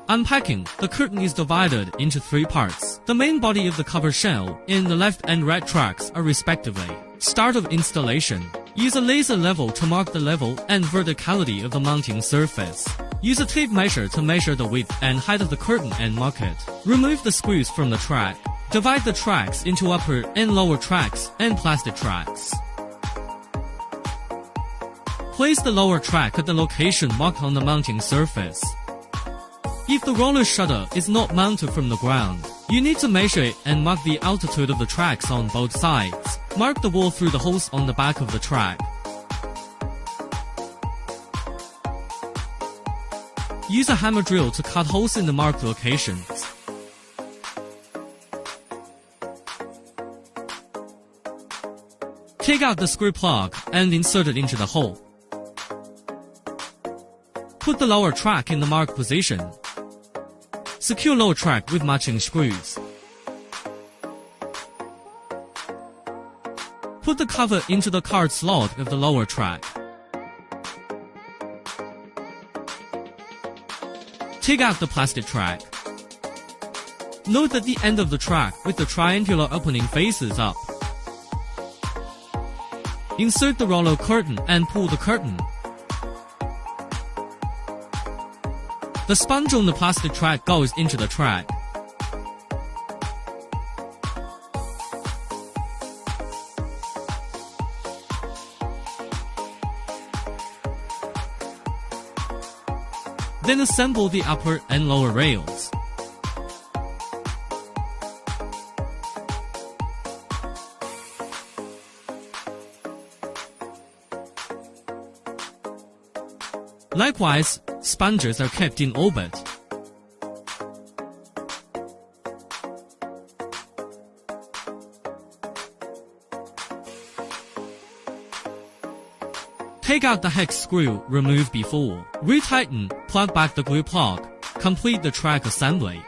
Unpacking, the curtain is divided into 3 parts. The main body of the cover shell and the left and right tracks are respectively. Start of installation. Use a laser level to mark the level and verticality of the mounting surface. Use a tape measure to measure the width and height of the curtain and mark it. Remove the screws from the track. Divide the tracks into upper and lower tracks and plastic tracks. Place the lower track at the location marked on the mounting surface. If the roller shutter is not mounted from the ground, you need to measure it and mark the altitude of the tracks on both sides. Mark the wall through the holes on the back of the track. Use a hammer drill to cut holes in the marked locations. Take out the screw plug and insert it into the hole. Put the lower track in the marked position. Secure lower track with matching screws. Put the cover into the card slot of the lower track. Take out the plastic track. Note that the end of the track with the triangular opening faces up. Insert the roller curtain and pull the curtain. The sponge on the plastic track goes into the track. Then assemble the upper and lower rails. Likewise, sponges are kept in orbit. Take out the hex screw removed before. Retighten, plug back the glue plug. Complete the track assembly.